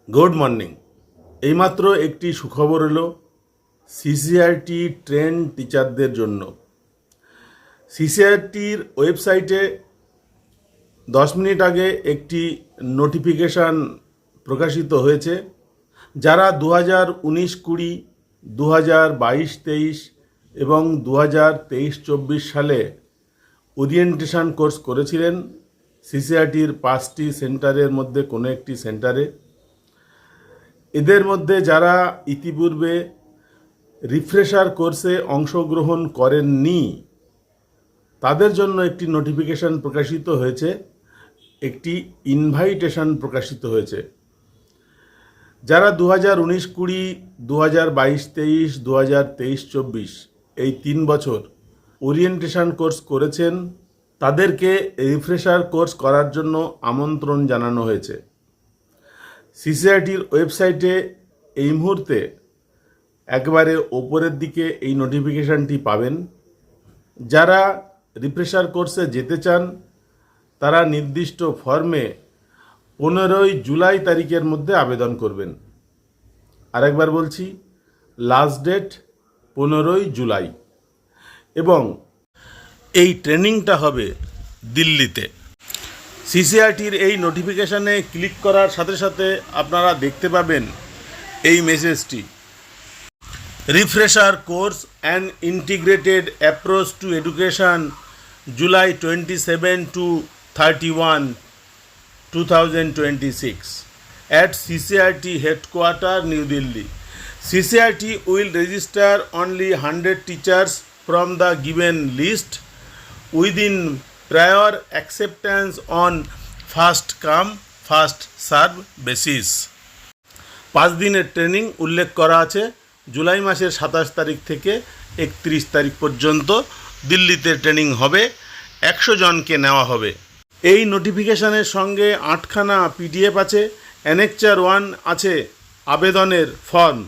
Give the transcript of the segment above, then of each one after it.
Good morning. এইমাত্র একটি সুখবর এলো সিসিআরটি ট্রেন টিচারদের জন্য। সিসিআরটির ওয়েবসাইটে 10 মিনিট আগে একটি নোটিফিকেশান প্রকাশিত হয়েছে। যারা 2019-20, 2022-23 এবং 2023-24 সালে ওরিয়েন্টেশন কোর্স করেছিলেন সিসিআরটির 5টি সেন্টারের মধ্যে কোনো একটি সেন্টারে, এদের মধ্যে যারা ইতিপূর্বে রিফ্রেশার কোর্সে অংশগ্রহণ করেননি তাদের জন্য একটি নোটিফিকেশন প্রকাশিত হয়েছে, একটি ইনভাইটেশন প্রকাশিত হয়েছে। যারা 2019-20, 2022-23, 2023-24 এই 3 বছর ওরিয়েন্টেশন কোর্স করেছেন তাদেরকে রিফ্রেশার কোর্স করার জন্য আমন্ত্রণ জানানো হয়েছে। সিসিআরটির ওয়েবসাইটে এই মুহূর্তে একবারে ওপরের দিকে এই নোটিফিকেশানটি পাবেন। যারা রিফ্রেশার কোর্সে যেতে চান তারা নির্দিষ্ট ফর্মে 15 জুলাই তারিখের মধ্যে আবেদন করবেন। আরেকবার বলছি, লাস্ট ডেট 15 জুলাই, এবং এই ট্রেনিংটা হবে দিল্লিতে। সিসিআরটির এই নোটিফিকেশানে ক্লিক করার সাথে সাথে আপনারা দেখতে পাবেন এই মেসেজটি, refresher course and integrated approach to education, July 27 to 31, 2026 at CCRT headquarters, New Delhi. CCRT will register only 100 teachers from the given list within prior acceptance on first come first serve basis. 5 দিনের training উল্লেখ করা আছে। জুলাই মাসের 27 তারিখ থেকে 31 তারিখ পর্যন্ত দিল্লিতে ট্রেনিং হবে। 100 জনকে নেওয়া হবে। এই নোটিফিকেশানের সঙ্গে 8খানা PDF আছে, অ্যানেকচার 1 আছে আবেদনের ফর্ম।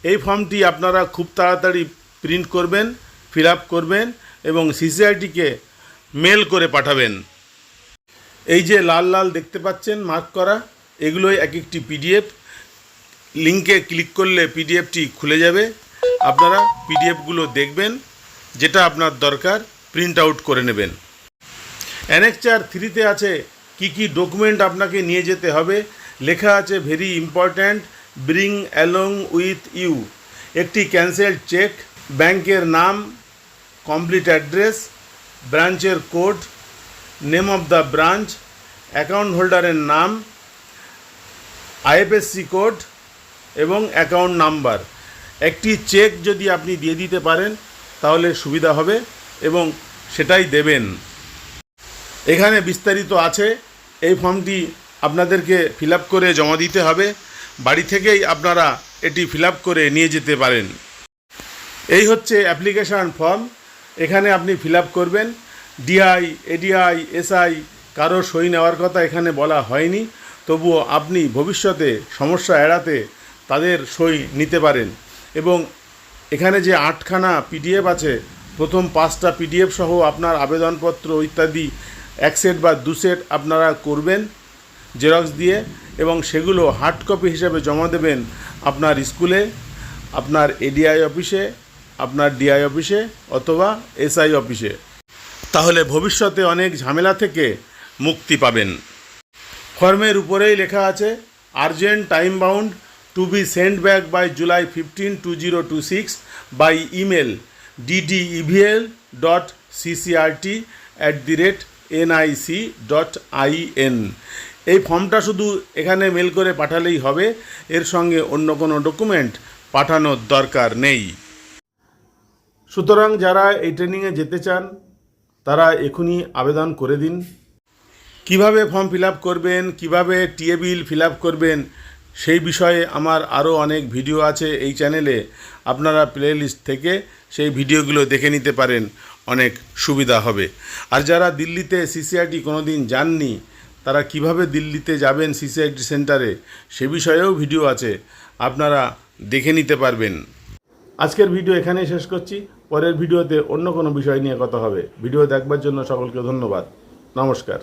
এই ফর্মটি আপনারা খুব তাড়াতাড়ি প্রিন্ট করবেন, ফিল আপ করবেন এবং সিসিআরটিকে মেল করে পাঠাবেন। এই যে লাল লাল দেখতে পাচ্ছেন মার্ক করা, এগুলোই এক একটি PDF। লিঙ্কে ক্লিক করলে PDFটি খুলে যাবে। আপনারা PDFগুলো দেখবেন, যেটা আপনার দরকার প্রিন্ট আউট করে নেবেন। অ্যানেকচার 3তে আছে কি কি ডকুমেন্ট আপনাকে নিয়ে যেতে হবে। লেখা আছে very important, bring along with you একটি ক্যান্সেলড চেক, ব্যাংকের নাম, কমপ্লিট অ্যাড্রেস, ব্রাঞ্চের code, name of the branch, account হোল্ডারের নাম, IFSC কোড এবং অ্যাকাউন্ট নাম্বার। একটি চেক যদি আপনি দিয়ে দিতে পারেন তাহলে সুবিধা হবে এবং সেটাই দেবেন। এখানে বিস্তারিত আছে। এই ফর্মটি আপনাদেরকে ফিল আপ করে জমা দিতে হবে। বাড়ি থেকেই আপনারা এটি ফিল আপ করে নিয়ে যেতে পারেন। এই হচ্ছে অ্যাপ্লিকেশান ফর্ম। এখানে আপনি ফিল আপ করবেন। DI, ADI, SI কারো সই নেওয়ার কথা এখানে বলা হয়নি, তবুও আপনি ভবিষ্যতে সমস্যা এড়াতে তাদের সই নিতে পারেন। এবং এখানে যে 8খানা PDF আছে, প্রথম 5টা PDF সহ আপনার আবেদনপত্র ইত্যাদি 1 সেট বা 2 সেট আপনারা করবেন জেরক্স দিয়ে, এবং সেগুলো হার্ড কপি হিসাবে জমা দেবেন আপনার স্কুলে, আপনার ADI অফিসে, আপনার DI অফিসে অথবা SI অফিসে। তাহলে ভবিষ্যতে অনেক ঝামেলা থেকে মুক্তি পাবেন। ফর্মের উপরেই লেখা আছে urgent time bound to be send back by July 15, 2026 by email ddevl.ccrt@nic.in। এই ফর্মটা শুধু এখানে মেল করে পাঠালেই হবে, এর সঙ্গে অন্য কোনো ডকুমেন্ট পাঠানোর দরকার নেই। সুতরাং যারা এই ট্রেনিংয়ে যেতে চান তারা এখনই আবেদন করে দিন। কিভাবে ফর্ম ফিল আপ করবেন, কীভাবে টিএ বিল ফিল আপ করবেন, সেই বিষয়ে আমার আরও অনেক ভিডিও আছে এই চ্যানেলে। আপনারা প্লেলিস্ট থেকে সেই ভিডিওগুলো দেখে নিতে পারেন, অনেক সুবিধা হবে। আর যারা দিল্লিতে সিসিআরটি কোনো দিন যাননি তারা কিভাবে দিল্লিতে যাবেন সিসিআরটি সেন্টারে, সে বিষয়েও ভিডিও আছে, আপনারা দেখে নিতে পারবেন। আজকের ভিডিও এখানেই শেষ করছি। পরের ভিডিওতে অন্য কোনো বিষয় নিয়ে কথা হবে। ভিডিও দেখবার জন্য সকলকে ধন্যবাদ। নমস্কার।